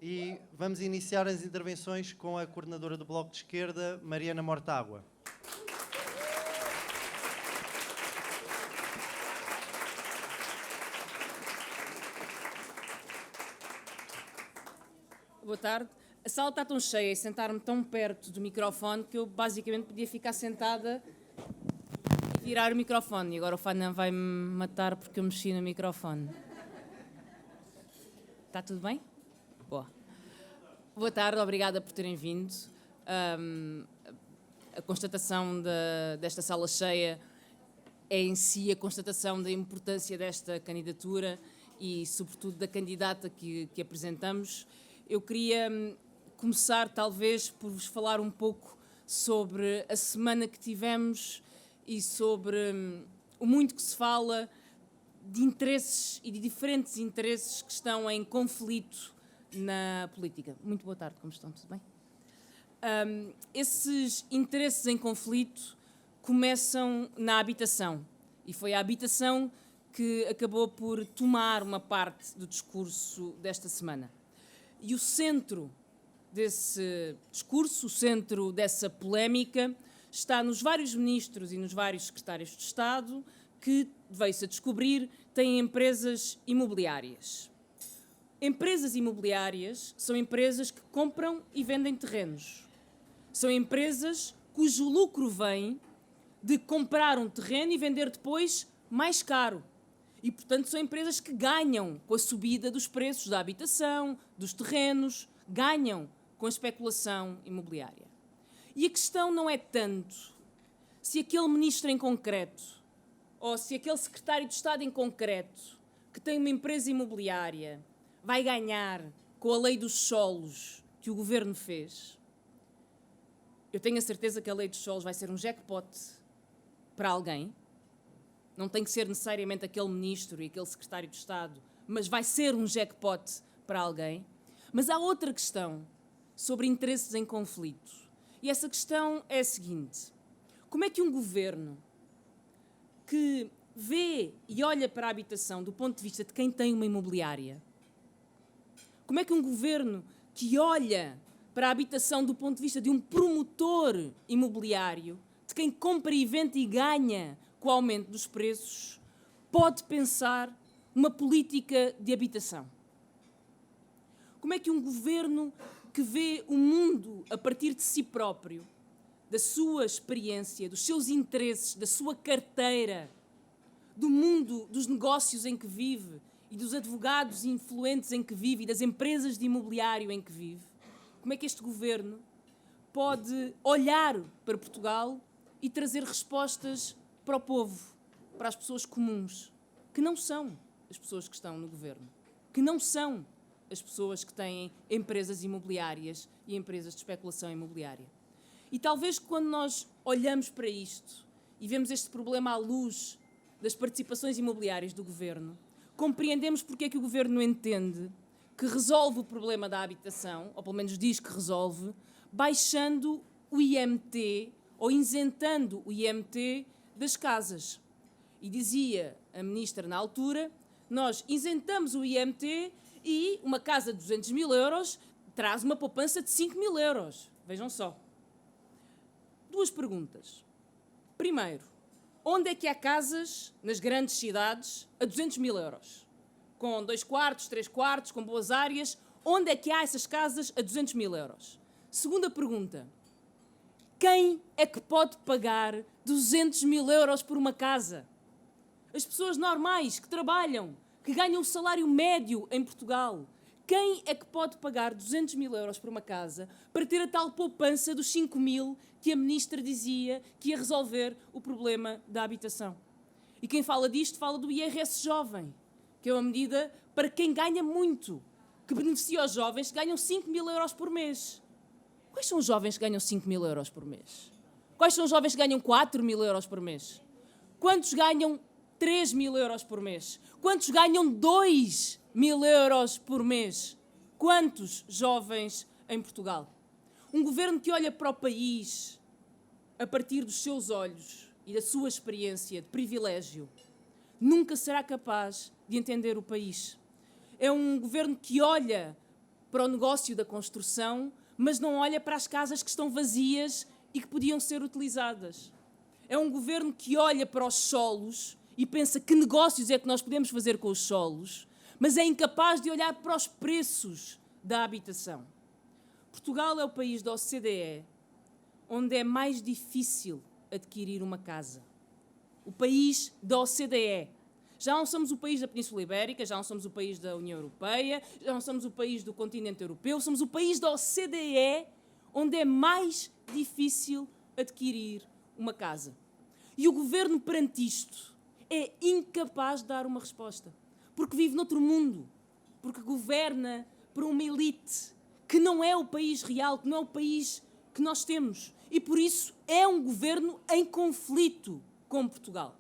E vamos iniciar as intervenções com a coordenadora do Bloco de Esquerda, Mariana Mortágua. Boa tarde. A sala está tão cheia e sentar-me tão perto do microfone que eu basicamente podia ficar sentada e virar o microfone. E agora o Fanan vai-me matar porque eu mexi no microfone. Está tudo bem? Boa. Boa tarde, obrigada por terem vindo. A constatação desta sala cheia é em si a constatação da importância desta candidatura e, sobretudo, da candidata que apresentamos. Eu queria começar, talvez, por vos falar um pouco sobre a semana que tivemos e sobre o muito que se fala de interesses e de diferentes interesses que estão em conflito na política. Muito boa tarde, como estão? Tudo bem? Esses interesses em conflito começam na habitação e foi a habitação que acabou por tomar uma parte do discurso desta semana. E o centro desse discurso, o centro dessa polémica, está nos vários ministros e nos vários secretários de Estado que, veio-se a descobrir, têm empresas imobiliárias. Empresas imobiliárias são empresas que compram e vendem terrenos. São empresas cujo lucro vem de comprar um terreno e vender depois mais caro. E, portanto, são empresas que ganham com a subida dos preços da habitação, dos terrenos, ganham com a especulação imobiliária. E a questão não é tanto se aquele ministro em concreto ou se aquele secretário de Estado em concreto que tem uma empresa imobiliária vai ganhar com a lei dos solos que o governo fez. Eu tenho a certeza que a lei dos solos vai ser um jackpot para alguém. Não tem que ser necessariamente aquele ministro e aquele secretário de Estado, mas vai ser um jackpot para alguém. Mas há outra questão sobre interesses em conflito. E essa questão é a seguinte: como é que um governo que vê e olha para a habitação do ponto de vista de quem tem uma imobiliária, como é que um governo que olha para a habitação do ponto de vista de um promotor imobiliário, de quem compra e vende e ganha com o aumento dos preços, pode pensar uma política de habitação? Como é que um governo que vê o mundo a partir de si próprio, da sua experiência, dos seus interesses, da sua carteira, do mundo dos negócios em que vive e dos advogados influentes em que vive e das empresas de imobiliário em que vive, como é que este governo pode olhar para Portugal e trazer respostas para o povo, para as pessoas comuns, que não são as pessoas que estão no governo, que não são as pessoas que têm empresas imobiliárias e empresas de especulação imobiliária? E talvez quando nós olhamos para isto e vemos este problema à luz das participações imobiliárias do governo, compreendemos porque é que o governo entende que resolve o problema da habitação, ou pelo menos diz que resolve, baixando o IMT ou isentando o IMT das casas. E dizia a ministra na altura: nós isentamos o IMT e uma casa de 200 mil euros traz uma poupança de 5 mil euros. Vejam só. Duas perguntas. Primeiro, onde é que há casas nas grandes cidades a 200 mil euros? Com 2 quartos, 3 quartos, com boas áreas. Onde é que há essas casas a 200 mil euros? Segunda pergunta. Quem é que pode pagar 200 mil euros por uma casa? As pessoas normais que trabalham, que ganham o salário médio em Portugal. Quem é que pode pagar 200 mil euros por uma casa para ter a tal poupança dos 5 mil que a ministra dizia que ia resolver o problema da habitação? E quem fala disto fala do IRS jovem, que é uma medida para quem ganha muito, que beneficia os jovens que ganham 5 mil euros por mês. Quais são os jovens que ganham 5 mil euros por mês? Quais são os jovens que ganham 4 mil euros por mês? Quantos ganham 3 mil euros por mês? Quantos ganham 2 mil euros por mês? Quantos jovens em Portugal? Um governo que olha para o país a partir dos seus olhos e da sua experiência de privilégio nunca será capaz de entender o país. É um governo que olha para o negócio da construção, mas não olha para as casas que estão vazias e que podiam ser utilizadas. É um governo que olha para os solos e pensa que negócios é que nós podemos fazer com os solos, mas é incapaz de olhar para os preços da habitação. Portugal é o país da OCDE onde é mais difícil adquirir uma casa. O país da OCDE. Já não somos o país da Península Ibérica, já não somos o país da União Europeia, já não somos o país do continente europeu, somos o país da OCDE onde é mais difícil adquirir uma casa. E o governo, perante isto, é incapaz de dar uma resposta. Porque vive noutro mundo. Porque governa para uma elite que não é o país real, que não é o país que nós temos. E por isso é um governo em conflito com Portugal.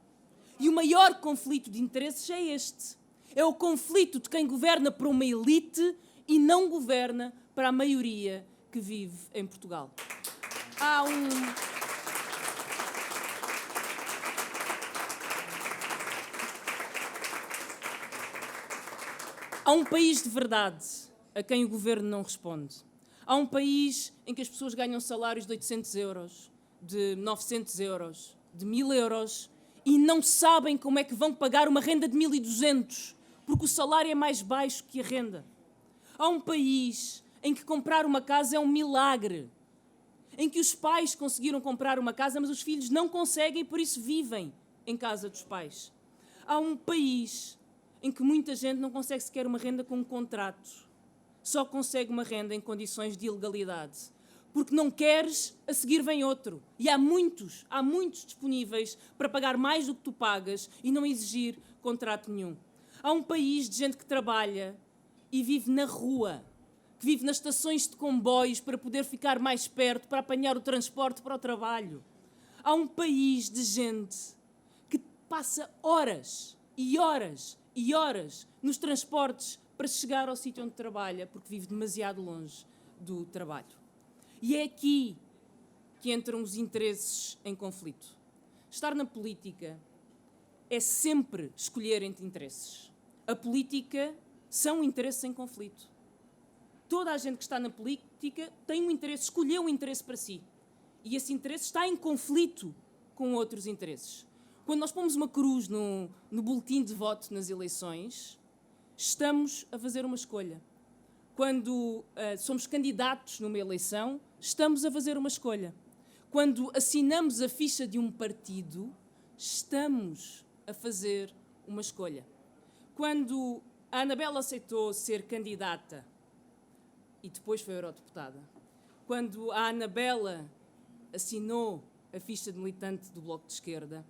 E o maior conflito de interesses é este. É o conflito de quem governa para uma elite e não governa para a maioria que vive em Portugal. Há um país de verdade a quem o governo não responde. Há um país em que as pessoas ganham salários de 800 euros, de 900 euros, de 1000 euros e não sabem como é que vão pagar uma renda de 1200, porque o salário é mais baixo que a renda. Há um país em que comprar uma casa é um milagre, em que os pais conseguiram comprar uma casa, mas os filhos não conseguem e por isso vivem em casa dos pais. Há um país em que muita gente não consegue sequer uma renda com um contrato. Só consegue uma renda em condições de ilegalidade. Porque não queres, a seguir vem outro. E há muitos disponíveis para pagar mais do que tu pagas e não exigir contrato nenhum. Há um país de gente que trabalha e vive na rua, que vive nas estações de comboios para poder ficar mais perto, para apanhar o transporte para o trabalho. Há um país de gente que passa horas e horas e horas nos transportes para chegar ao sítio onde trabalha, porque vive demasiado longe do trabalho. E é aqui que entram os interesses em conflito. Estar na política é sempre escolher entre interesses. A política são interesses em conflito. Toda a gente que está na política tem um interesse, escolheu um interesse para si. E esse interesse está em conflito com outros interesses. Quando nós pomos uma cruz no boletim de voto nas eleições, estamos a fazer uma escolha. Quando somos candidatos numa eleição, estamos a fazer uma escolha. Quando assinamos a ficha de um partido, estamos a fazer uma escolha. Quando a Anabela aceitou ser candidata e depois foi eurodeputada, quando a Anabela assinou a ficha de militante do Bloco de Esquerda,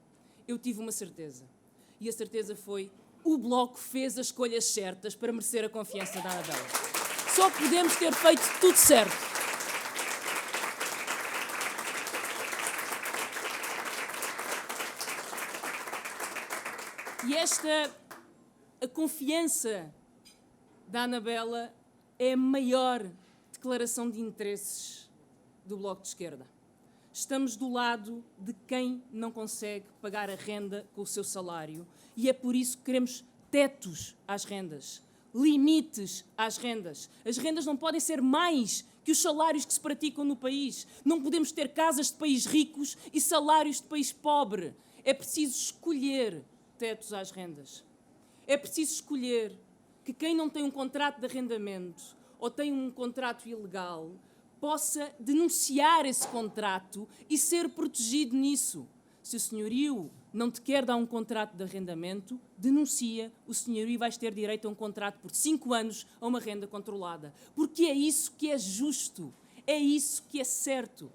eu tive uma certeza. E a certeza foi: o Bloco fez as escolhas certas para merecer a confiança da Anabela. Só podemos ter feito tudo certo. E a confiança da Anabela é a maior declaração de interesses do Bloco de Esquerda. Estamos do lado de quem não consegue pagar a renda com o seu salário e é por isso que queremos tetos às rendas, limites às rendas. As rendas não podem ser mais que os salários que se praticam no país. Não podemos ter casas de país ricos e salários de país pobre. É preciso escolher tetos às rendas. É preciso escolher que quem não tem um contrato de arrendamento ou tem um contrato ilegal possa denunciar esse contrato e ser protegido nisso. Se o senhorio não te quer dar um contrato de arrendamento, denuncia, o senhorio vais ter direito a um contrato por 5 anos a uma renda controlada. Porque é isso que é justo, é isso que é certo.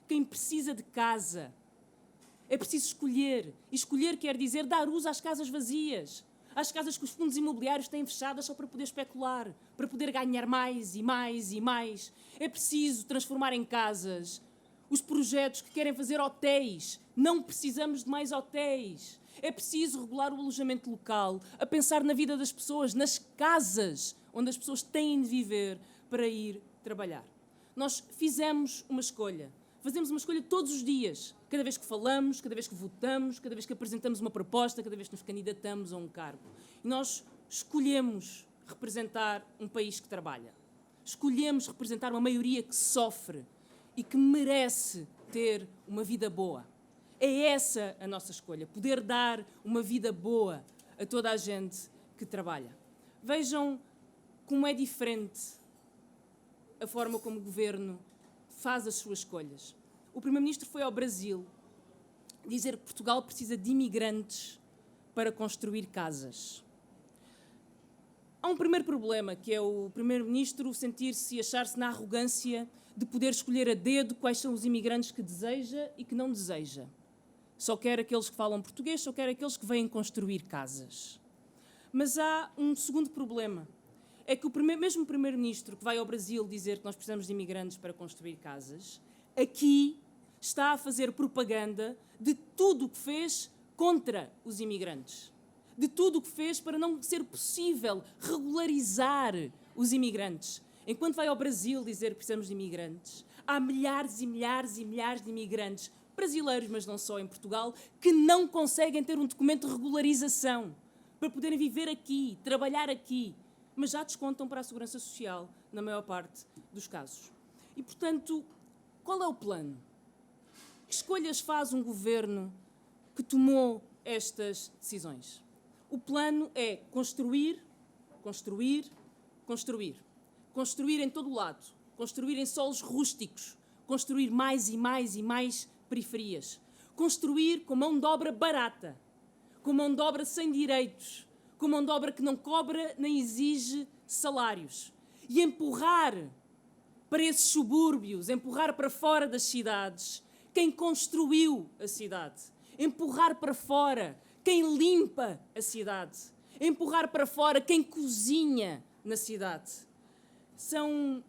Quem precisa de casa, é preciso escolher. E escolher quer dizer dar uso às casas vazias, às casas que os fundos imobiliários têm fechadas só para poder especular, para poder ganhar mais e mais e mais. É preciso transformar em casas os projetos que querem fazer hotéis. Não precisamos de mais hotéis. É preciso regular o alojamento local, a pensar na vida das pessoas, nas casas onde as pessoas têm de viver para ir trabalhar. Nós fizemos uma escolha. Fazemos uma escolha todos os dias, cada vez que falamos, cada vez que votamos, cada vez que apresentamos uma proposta, cada vez que nos candidatamos a um cargo. E nós escolhemos representar um país que trabalha. Escolhemos representar uma maioria que sofre e que merece ter uma vida boa. É essa a nossa escolha, poder dar uma vida boa a toda a gente que trabalha. Vejam como é diferente a forma como o governo faz as suas escolhas. O primeiro-ministro foi ao Brasil dizer que Portugal precisa de imigrantes para construir casas. Há um primeiro problema, que é o primeiro-ministro sentir-se e achar-se na arrogância de poder escolher a dedo quais são os imigrantes que deseja e que não deseja. Só quer aqueles que falam português, só quer aqueles que vêm construir casas. Mas há um segundo problema. É que mesmo o primeiro-ministro que vai ao Brasil dizer que nós precisamos de imigrantes para construir casas, aqui está a fazer propaganda de tudo o que fez contra os imigrantes. De tudo o que fez para não ser possível regularizar os imigrantes. Enquanto vai ao Brasil dizer que precisamos de imigrantes, há milhares e milhares e milhares de imigrantes brasileiros, mas não só em Portugal, que não conseguem ter um documento de regularização para poderem viver aqui, trabalhar aqui, mas já descontam para a Segurança Social na maior parte dos casos. E, portanto, qual é o plano? Que escolhas faz um governo que tomou estas decisões? O plano é construir, construir, construir. Construir em todo o lado. Construir em solos rústicos. Construir mais e mais e mais periferias. Construir com mão de obra barata. Com mão de obra sem direitos. Com mão de obra que não cobra nem exige salários. E empurrar para esses subúrbios, empurrar para fora das cidades quem construiu a cidade. Empurrar para fora quem limpa a cidade. Empurrar para fora quem cozinha na cidade. São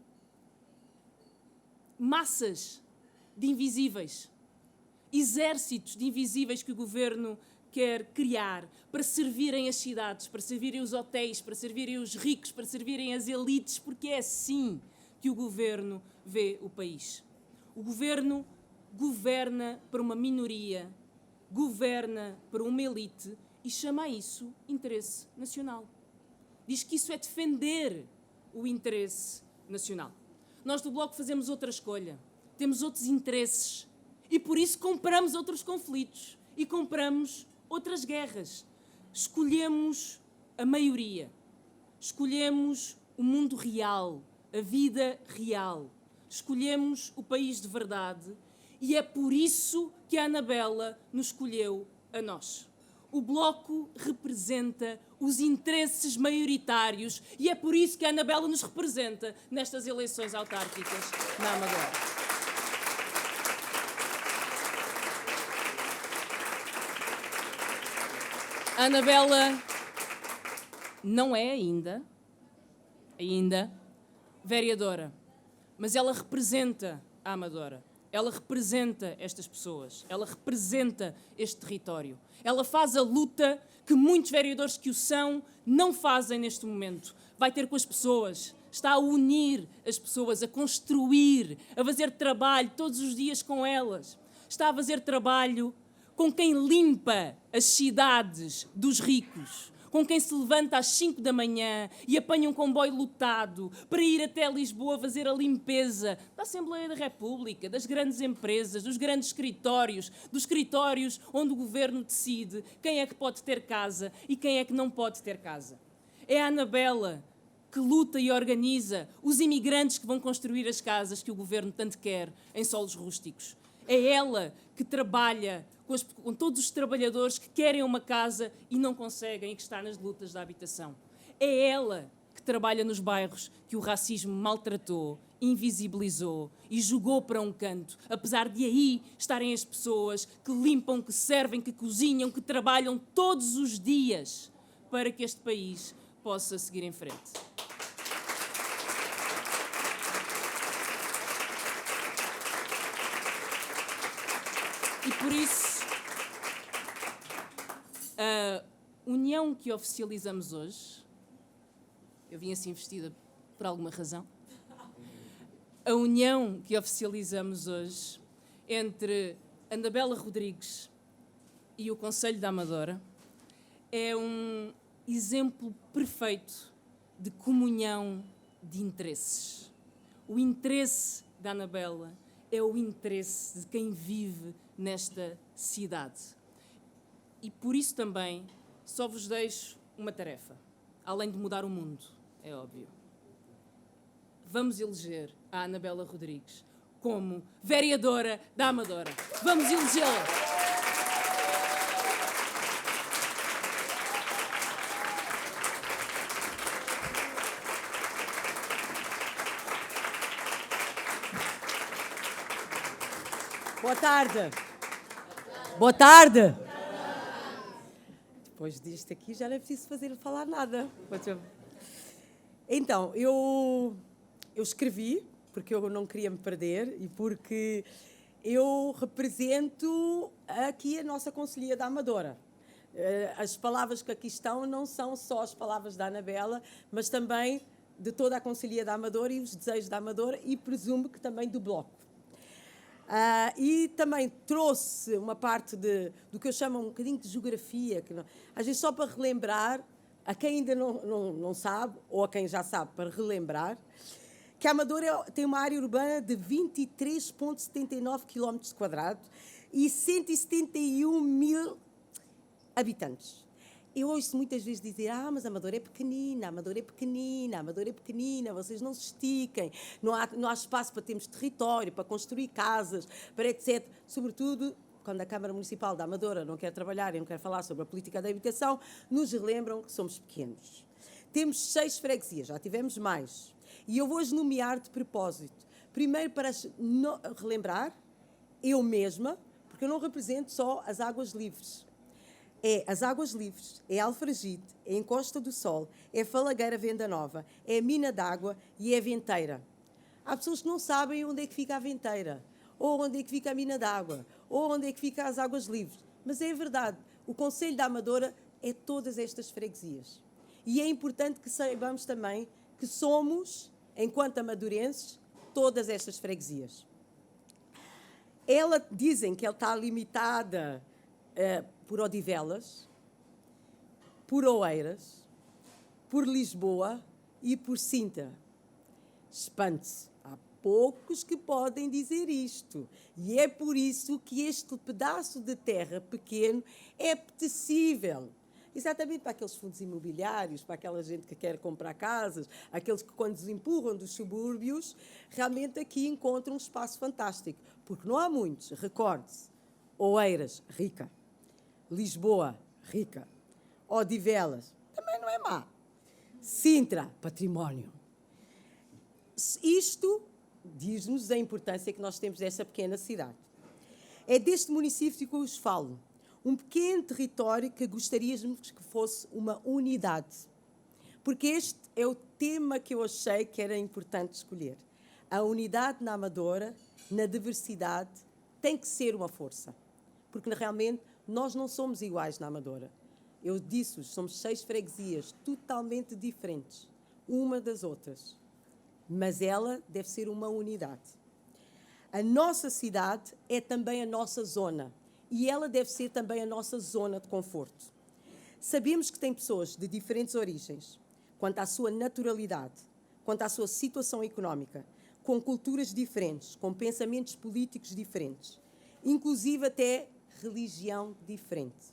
massas de invisíveis, exércitos de invisíveis que o governo quer criar para servirem as cidades, para servirem os hotéis, para servirem os ricos, para servirem as elites, porque é assim que o governo vê o país. O governo governa para uma minoria, governa para uma elite e chama a isso interesse nacional. Diz que isso é defender o interesse nacional. Nós do Bloco fazemos outra escolha, temos outros interesses e por isso compramos outros conflitos e compramos outras guerras. Escolhemos a maioria, escolhemos o mundo real, a vida real, escolhemos o país de verdade e é por isso que a Anabela nos escolheu a nós. O Bloco representa os interesses maioritários e é por isso que a Anabela nos representa nestas eleições autárquicas na Amadora. A Anabela não é ainda vereadora, mas ela representa a Amadora. Ela representa estas pessoas, ela representa este território. Ela faz a luta que muitos vereadores que o são não fazem neste momento. Vai ter com as pessoas, está a unir as pessoas, a construir, a fazer trabalho todos os dias com elas. Está a fazer trabalho com quem limpa as cidades dos ricos, com quem se levanta às 5 da manhã e apanha um comboio lotado para ir até Lisboa fazer a limpeza da Assembleia da República, das grandes empresas, dos grandes escritórios, dos escritórios onde o governo decide quem é que pode ter casa e quem é que não pode ter casa. É a Anabela que luta e organiza os imigrantes que vão construir as casas que o governo tanto quer em solos rústicos. É ela que trabalha com todos os trabalhadores que querem uma casa e não conseguem e que está nas lutas da habitação. É ela que trabalha nos bairros que o racismo maltratou, invisibilizou e jogou para um canto, apesar de aí estarem as pessoas que limpam, que servem, que cozinham, que trabalham todos os dias para que este país possa seguir em frente. E por isso, a união que oficializamos hoje, eu vim assim vestida por alguma razão, a união que oficializamos hoje entre Anabela Rodrigues e o Conselho da Amadora é um exemplo perfeito de comunhão, de interesses. O interesse da Anabela é o interesse de quem vive nesta cidade. E por isso também só vos deixo uma tarefa, além de mudar o mundo, é óbvio. Vamos eleger a Anabela Rodrigues como vereadora da Amadora. Vamos elegê-la! Boa tarde. Boa tarde. Depois disto aqui já não é preciso falar nada. Então, eu escrevi, porque eu não queria me perder e porque eu represento aqui a nossa Conselhia da Amadora. As palavras que aqui estão não são só as palavras da Anabela, mas também de toda a Conselhia da Amadora e os desejos da Amadora e presumo que também do Bloco. E também trouxe uma parte do que eu chamo um bocadinho de geografia, que às vezes só para relembrar, a quem ainda não sabe, ou a quem já sabe, para relembrar, que a Amadora tem uma área urbana de 23,79 km² e 171 mil habitantes. Eu ouço muitas vezes dizer, mas a Amadora é pequenina, a Amadora é pequenina, a Amadora é pequenina, vocês não se estiquem, não há espaço para termos território, para construir casas, para etc. Sobretudo, quando a Câmara Municipal da Amadora não quer trabalhar e não quer falar sobre a política da habitação, nos relembram que somos pequenos. Temos 6 freguesias, já tivemos mais. E eu vou-as nomear de propósito. Primeiro, para relembrar, eu mesma, porque eu não represento só as Águas Livres. É as Águas Livres, é Alfragide, é Encosta do Sol, é Falagueira Venda Nova, é Mina d'Água e é Venteira. Há pessoas que não sabem onde é que fica a Venteira, ou onde é que fica a Mina d'Água, ou onde é que fica as Águas Livres. Mas é verdade, o Conselho da Amadora é todas estas freguesias. E é importante que saibamos também que somos, enquanto amadorenses, todas estas freguesias. Dizem que ela está limitada por Odivelas, por Oeiras, por Lisboa e por Sintra. Espante-se, há poucos que podem dizer isto. E é por isso que este pedaço de terra pequeno é apetecível. Exatamente para aqueles fundos imobiliários, para aquela gente que quer comprar casas, aqueles que, quando os empurram dos subúrbios, realmente aqui encontram um espaço fantástico. Porque não há muitos, recorde-se. Oeiras, rica. Lisboa, rica. Odivelas, também não é má. Sintra, património. Isto diz-nos a importância que nós temos dessa pequena cidade. É deste município que eu vos falo. Um pequeno território que gostaríamos que fosse uma unidade. Porque este é o tema que eu achei que era importante escolher. A unidade na Amadora, na diversidade, tem que ser uma força. Porque realmente nós não somos iguais na Amadora. Eu disse-vos, somos 6 freguesias totalmente diferentes, uma das outras. Mas ela deve ser uma unidade. A nossa cidade é também a nossa zona. E ela deve ser também a nossa zona de conforto. Sabemos que tem pessoas de diferentes origens, quanto à sua naturalidade, quanto à sua situação económica, com culturas diferentes, com pensamentos políticos diferentes, inclusive até religião diferente.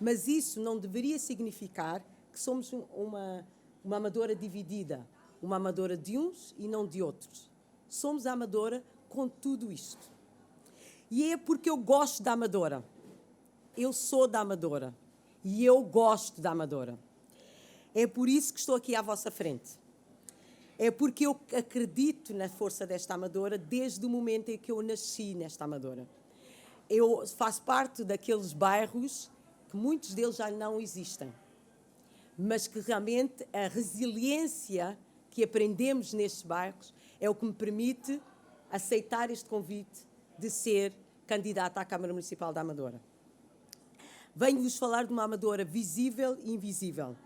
Mas isso não deveria significar que somos uma Amadora dividida, uma Amadora de uns e não de outros. Somos a Amadora com tudo isto. E é porque eu gosto da Amadora. Eu sou da Amadora. E eu gosto da Amadora. É por isso que estou aqui à vossa frente. É porque eu acredito na força desta Amadora desde o momento em que eu nasci nesta Amadora. Eu faço parte daqueles bairros que muitos deles já não existem. Mas que realmente a resiliência que aprendemos nestes bairros é o que me permite aceitar este convite de ser candidata à Câmara Municipal da Amadora. Venho-vos falar de uma Amadora visível e invisível.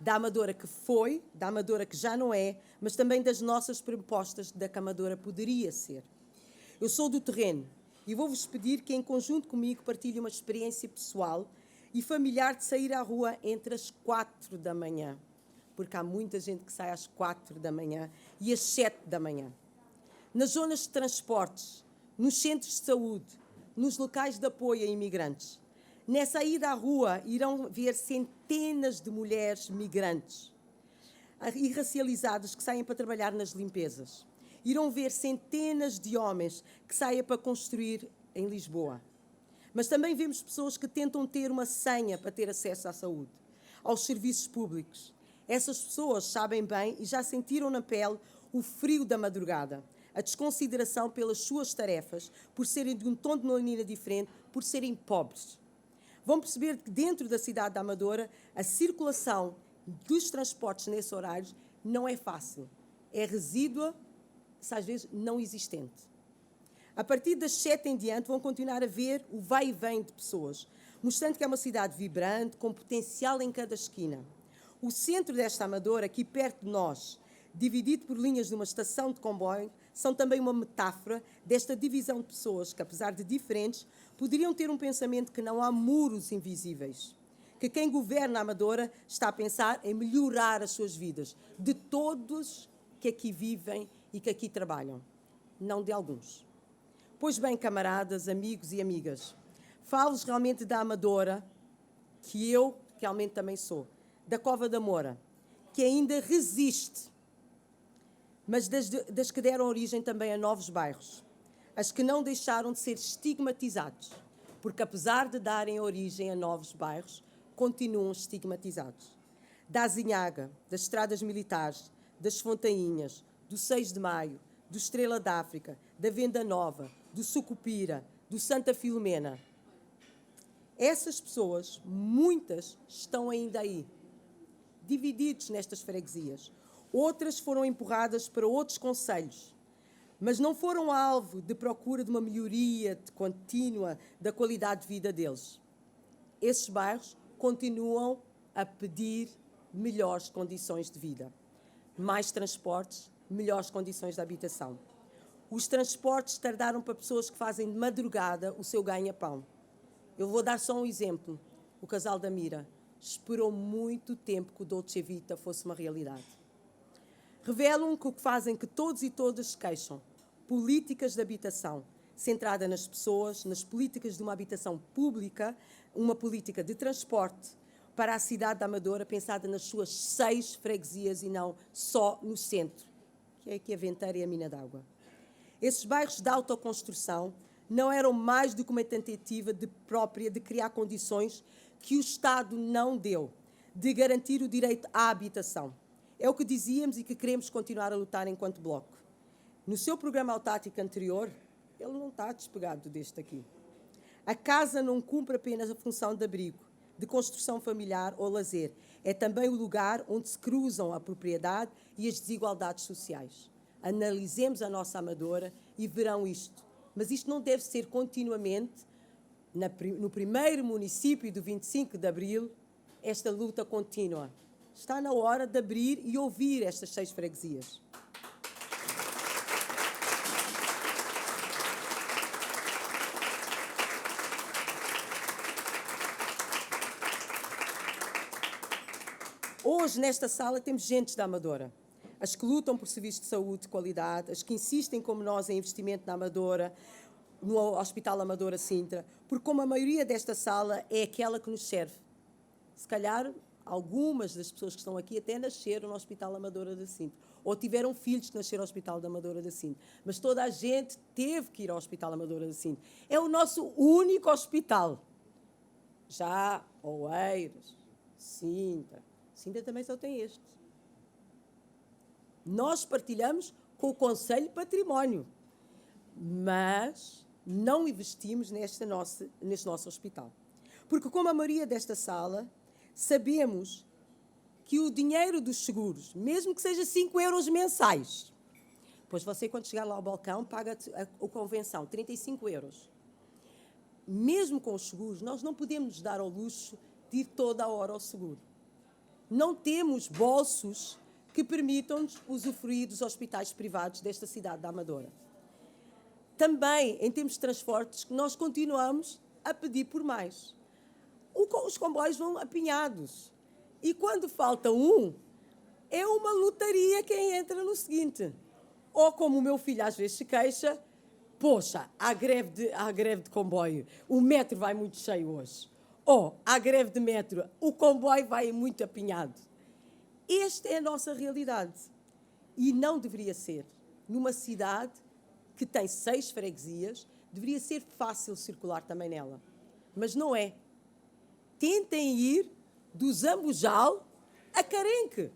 Da Amadora que foi, da Amadora que já não é, mas também das nossas propostas da que a Amadora poderia ser. Eu sou do terreno e vou-vos pedir que, em conjunto comigo, partilhem uma experiência pessoal e familiar de sair à rua entre as 4 da manhã, porque há muita gente que sai às 4 da manhã e às 7 da manhã. Nas zonas de transportes, nos centros de saúde, nos locais de apoio a imigrantes. Nessa ida à rua irão ver centenas de mulheres migrantes e racializadas que saem para trabalhar nas limpezas. Irão ver centenas de homens que saem para construir em Lisboa. Mas também vemos pessoas que tentam ter uma senha para ter acesso à saúde, aos serviços públicos. Essas pessoas sabem bem e já sentiram na pele o frio da madrugada, a desconsideração pelas suas tarefas, por serem de um tom de melanina diferente, por serem pobres. Vão perceber que dentro da cidade da Amadora a circulação dos transportes nesses horários não é fácil. É resídua, às vezes não existente. A partir das 7 em diante vão continuar a ver o vai e vem de pessoas, mostrando que é uma cidade vibrante, com potencial em cada esquina. O centro desta Amadora, aqui perto de nós, dividido por linhas de uma estação de comboio, são também uma metáfora desta divisão de pessoas que, apesar de diferentes, poderiam ter um pensamento que não há muros invisíveis. Que quem governa a Amadora está a pensar em melhorar as suas vidas, de todos que aqui vivem e que aqui trabalham, não de alguns. Pois bem, camaradas, amigos e amigas, falo-vos realmente da Amadora, que eu realmente também sou, da Cova da Moura, que ainda resiste, mas das que deram origem também a novos bairros, as que não deixaram de ser estigmatizados, porque apesar de darem origem a novos bairros, continuam estigmatizados. Da Azinhaga, das estradas militares, das Fontainhas, do 6 de Maio, do Estrela d'África, da Venda Nova, do Sucupira, do Santa Filomena. Essas pessoas, muitas, estão ainda aí, divididos nestas freguesias. Outras foram empurradas para outros concelhos, mas não foram alvo de procura de uma melhoria contínua da qualidade de vida deles. Esses bairros continuam a pedir melhores condições de vida, mais transportes, melhores condições de habitação. Os transportes tardaram para pessoas que fazem de madrugada o seu ganha-pão. Eu vou dar só um exemplo. O casal da Mira esperou muito tempo que o Dolce Vita fosse uma realidade. Revelam que o que fazem que todos e todas se queixam. Políticas de habitação, centrada nas pessoas, nas políticas de uma habitação pública, uma política de transporte para a cidade da Amadora, pensada nas suas 6 freguesias e não só no centro, que é aqui a Venteira e a Mina d'Água. Esses bairros de autoconstrução não eram mais do que uma tentativa própria de criar condições que o Estado não deu, de garantir o direito à habitação. É o que dizíamos e que queremos continuar a lutar enquanto Bloco. No seu programa autárquico anterior, ele não está despegado deste aqui. A casa não cumpre apenas a função de abrigo, de construção familiar ou lazer. É também o lugar onde se cruzam a propriedade e as desigualdades sociais. Analisemos a nossa Amadora e verão isto. Mas isto não deve ser continuamente, no primeiro município do 25 de Abril, esta luta contínua. Está na hora de abrir e ouvir estas 6 freguesias. Hoje, nesta sala, temos gentes da Amadora. As que lutam por serviços de saúde de qualidade, as que insistem, como nós, em investimento na Amadora, no Hospital Amadora Sintra, porque como a maioria desta sala é aquela que nos serve. Se calhar, algumas das pessoas que estão aqui até nasceram no Hospital Amadora da Sintra, ou tiveram filhos que nasceram no Hospital da Amadora da Sintra. Mas toda a gente teve que ir ao Hospital Amadora da Sintra. É o nosso único hospital. Já Oeiras, Sintra também só tem este. Nós partilhamos com o Conselho Património, mas não investimos neste nosso hospital. Porque, como a maioria desta sala, sabemos que o dinheiro dos seguros, mesmo que seja 5 euros mensais, pois você, quando chegar lá ao balcão, paga a convenção, 35 euros. Mesmo com os seguros, nós não podemos nos dar ao luxo de ir toda a hora ao seguro. Não temos bolsos que permitam-nos usufruir dos hospitais privados desta cidade da Amadora. Também, em termos de transportes, nós continuamos a pedir por mais. Os comboios vão apinhados. E quando falta um, é uma lotaria quem entra no seguinte. Ou como o meu filho às vezes se queixa, poxa, há greve de comboio, o metro vai muito cheio hoje. Ou há greve de metro, o comboio vai muito apinhado. Esta é a nossa realidade. E não deveria ser. Numa cidade que tem 6 freguesias, deveria ser fácil circular também nela. Mas não é. Tentem ir do Zambujal a Carenque.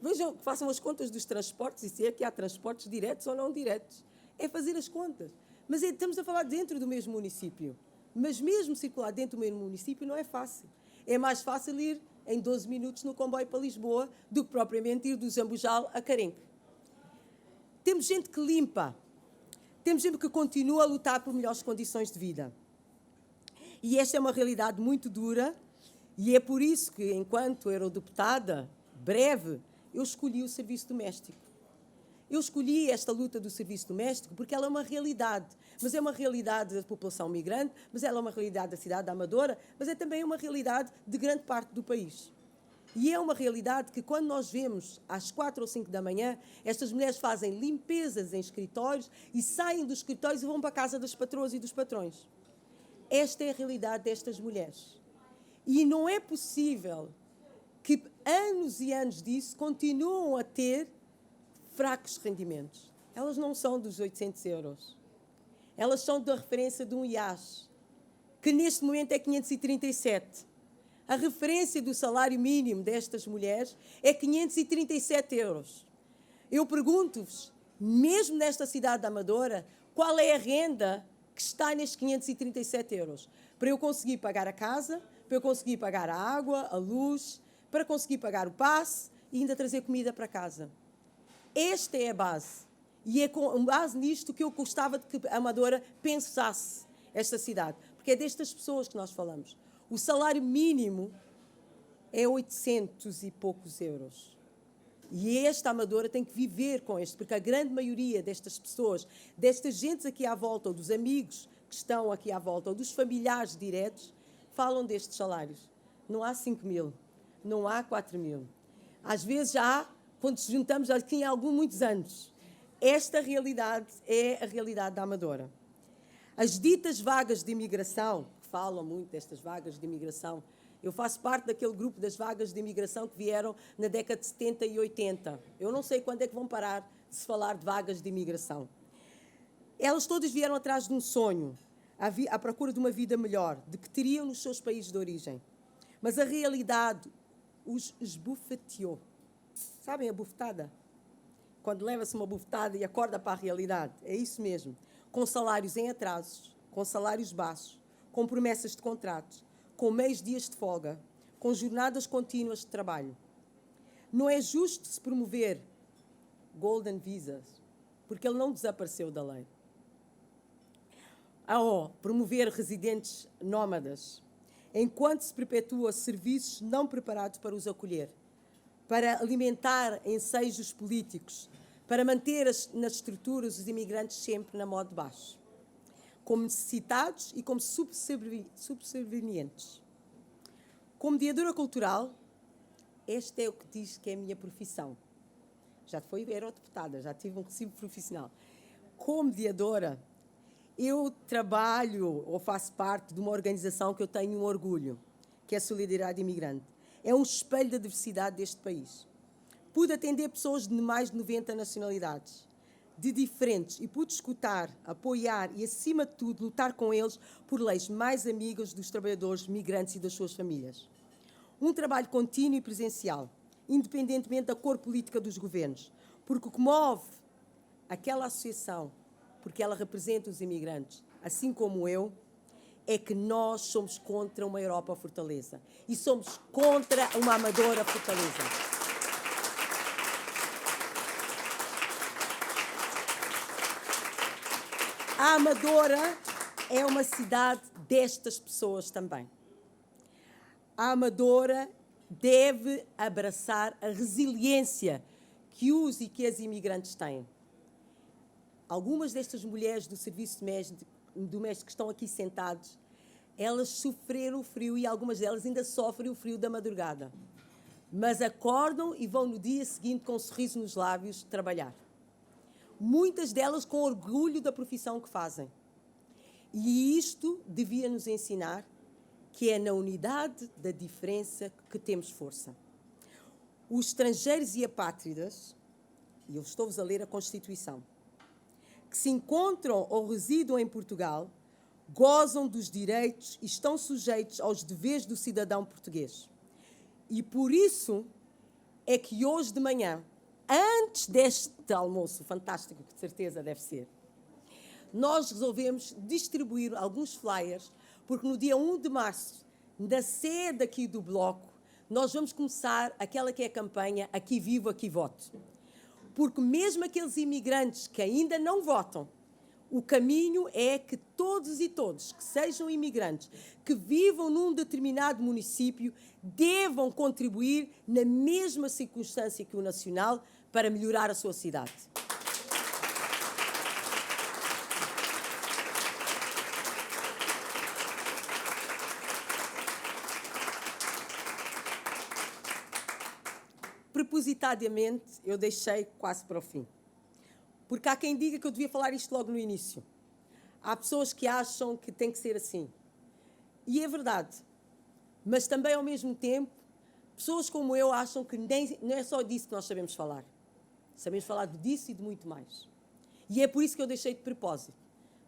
Vejam, façam as contas dos transportes e se é que há transportes diretos ou não diretos. É fazer as contas. Mas estamos a falar dentro do mesmo município. Mas mesmo circular dentro do mesmo município não é fácil. É mais fácil ir em 12 minutos no comboio para Lisboa do que propriamente ir do Zambujal a Carenque. Temos gente que limpa. Temos gente que continua a lutar por melhores condições de vida. E esta é uma realidade muito dura e é por isso que, enquanto eurodeputada, breve, eu escolhi o serviço doméstico. Eu escolhi esta luta do serviço doméstico porque ela é uma realidade, mas é uma realidade da população migrante, mas ela é uma realidade da cidade da Amadora, mas é também uma realidade de grande parte do país. E é uma realidade que, quando nós vemos às 4 ou 5 da manhã, estas mulheres fazem limpezas em escritórios e saem dos escritórios e vão para a casa das patroas e dos patrões. Esta é a realidade destas mulheres. E não é possível que anos e anos disso continuam a ter fracos rendimentos. Elas não são dos 800 euros. Elas são da referência de um IAS, que neste momento é 537. A referência do salário mínimo destas mulheres é 537 euros. Eu pergunto-vos, mesmo nesta cidade da Amadora, qual é a renda que está nestes 537 euros? Para eu conseguir pagar a casa, para eu conseguir pagar a água, a luz, para conseguir pagar o passe e ainda trazer comida para casa. Esta é a base. E é com base nisto que eu gostava de que a Amadora pensasse esta cidade. Porque é destas pessoas que nós falamos. O salário mínimo é 800 e poucos euros. E esta Amadora tem que viver com este, porque a grande maioria destas pessoas, destas gentes aqui à volta, ou dos amigos que estão aqui à volta, ou dos familiares diretos, falam destes salários. Não há 5 mil, não há 4 mil. Às vezes há, quando se juntamos aqui há muitos anos. Esta realidade é a realidade da Amadora. As ditas vagas de imigração, que falam muito destas vagas de imigração, eu faço parte daquele grupo das vagas de imigração que vieram na década de 70 e 80. Eu não sei quando é que vão parar de se falar de vagas de imigração. Elas todas vieram atrás de um sonho, à procura de uma vida melhor, de que teriam nos seus países de origem. Mas a realidade os esbofeteou. Sabem a bufetada? Quando leva-se uma bufetada e acorda para a realidade. É isso mesmo. Com salários em atrasos, com salários baixos, com promessas de contratos, com meios dias de folga, com jornadas contínuas de trabalho. Não é justo se promover Golden Visas, porque ele não desapareceu da lei. Ou promover residentes nómadas, enquanto se perpetua serviços não preparados para os acolher, para alimentar ensejos políticos, para manter nas estruturas os imigrantes sempre na moda de baixo, como necessitados e como subservientes. Como mediadora cultural, este é o que diz que é a minha profissão. Já fui eurodeputada, já tive um recibo profissional. Como mediadora, eu trabalho ou faço parte de uma organização que eu tenho um orgulho, que é a Solidariedade Imigrante. É um espelho da diversidade deste país. Pude atender pessoas de mais de 90 nacionalidades, de diferentes, e pude escutar, apoiar e, acima de tudo, lutar com eles por leis mais amigas dos trabalhadores migrantes e das suas famílias. Um trabalho contínuo e presencial, independentemente da cor política dos governos, porque o que move aquela associação, porque ela representa os imigrantes, assim como eu, é que nós somos contra uma Europa fortaleza e somos contra uma Amadora fortaleza. A Amadora é uma cidade destas pessoas também. A Amadora deve abraçar a resiliência que os e que as imigrantes têm. Algumas destas mulheres do serviço doméstico que estão aqui sentadas, elas sofreram o frio e algumas delas ainda sofrem o frio da madrugada. mas acordam e vão no dia seguinte com um sorriso nos lábios trabalhar. Muitas delas com orgulho da profissão que fazem. E isto devia nos ensinar que é na unidade da diferença que temos força. Os estrangeiros e apátridas, e eu estou-vos a ler a Constituição, que se encontram ou residam em Portugal, gozam dos direitos e estão sujeitos aos deveres do cidadão português. E por isso é que hoje de manhã, antes deste almoço fantástico, que de certeza deve ser, nós resolvemos distribuir alguns flyers, porque no dia 1 de março, na sede aqui do Bloco, nós vamos começar aquela que é a campanha Aqui Vivo, Aqui Voto. Porque mesmo aqueles imigrantes que ainda não votam, o caminho é que todos e todos que sejam imigrantes, que vivam num determinado município, devam contribuir na mesma circunstância que o nacional para melhorar a sua cidade. Propositadamente, eu deixei quase para o fim. Porque há quem diga que eu devia falar isto logo no início. Há pessoas que acham que tem que ser assim. E é verdade. Mas também, ao mesmo tempo, pessoas como eu acham que não é só disso que nós sabemos falar. Sabemos falar disso e de muito mais. E é por isso que eu deixei de propósito.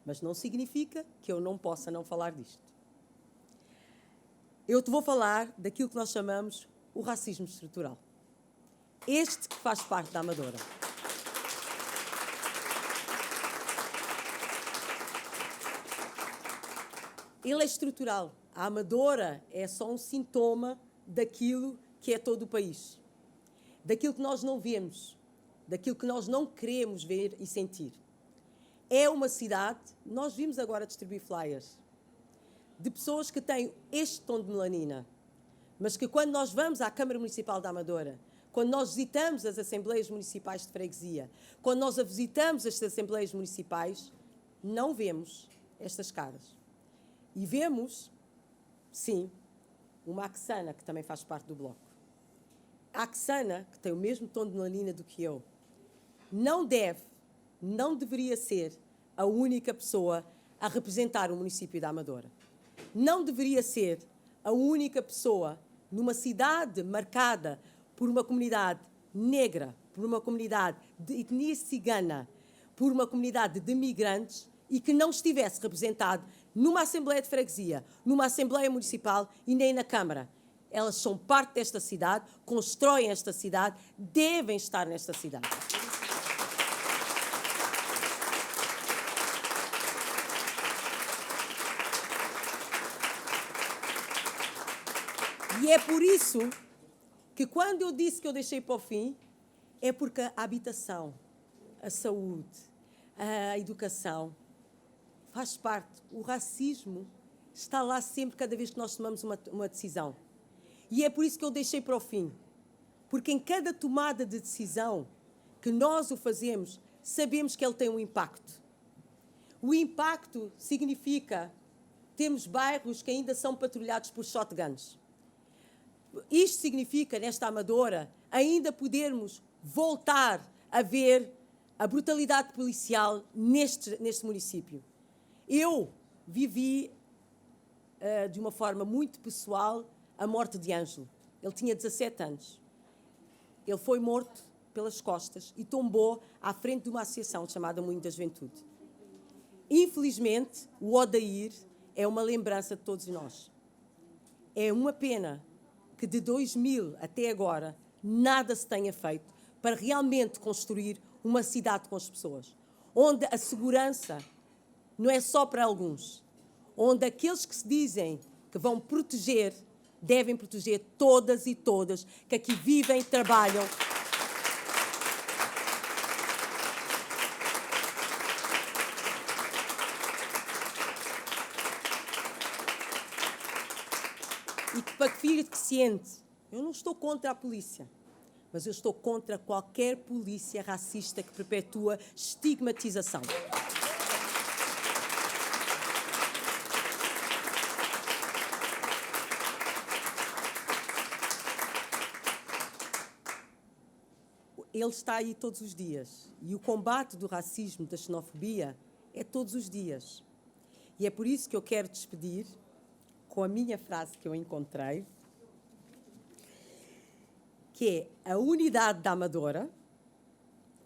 Mas não significa que eu não possa não falar disto. Eu te vou falar daquilo que nós chamamos o racismo estrutural. Este que faz parte da Amadora. Ele é estrutural. A Amadora é só um sintoma daquilo que é todo o país. Daquilo que nós não vemos. Daquilo que nós não queremos ver e sentir. É uma cidade, nós vimos agora distribuir flyers, de pessoas que têm este tom de melanina, mas que quando nós vamos à Câmara Municipal da Amadora, quando nós visitamos as Assembleias Municipais de Freguesia, quando nós visitamos as Assembleias Municipais, não vemos estas caras. E vemos, sim, uma Axana, que também faz parte do Bloco. A Axana, que tem o mesmo tom de melanina do que eu, não deveria ser a única pessoa a representar o município da Amadora. Não deveria ser a única pessoa numa cidade marcada por uma comunidade negra, por uma comunidade de etnia cigana, por uma comunidade de migrantes e que não estivesse representado numa Assembleia de Freguesia, numa Assembleia Municipal e nem na Câmara. Elas são parte desta cidade, constroem esta cidade, devem estar nesta cidade. E é por isso que quando eu disse que eu deixei para o fim, é porque a habitação, a saúde, a educação, faz parte. O racismo está lá sempre, cada vez que nós tomamos uma decisão. E é por isso que eu deixei para o fim. Porque em cada tomada de decisão que nós o fazemos, sabemos que ele tem um impacto. O impacto significa termos bairros que ainda são patrulhados por shotguns. Isto significa, nesta Amadora, ainda podermos voltar a ver a brutalidade policial neste município. Eu vivi, de uma forma muito pessoal, a morte de Ângelo. Ele tinha 17 anos. Ele foi morto pelas costas e tombou à frente de uma associação chamada Moinho da Juventude. Infelizmente, o Odair é uma lembrança de todos nós. É uma pena que de 2000 até agora nada se tenha feito para realmente construir uma cidade com as pessoas, onde a segurança não é só para alguns, onde aqueles que se dizem que vão proteger, devem proteger todas e todas que aqui vivem, trabalham. E que, para que fique ciente, eu não estou contra a polícia, mas eu estou contra qualquer polícia racista que perpetua estigmatização. ele está aí todos os dias. E o combate do racismo, da xenofobia, é todos os dias. E é por isso que eu quero despedir com a minha frase que eu encontrei, que é: a unidade da Amadora,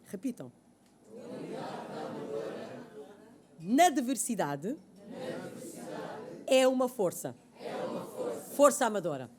repitam, na diversidade, é uma força. Força Amadora.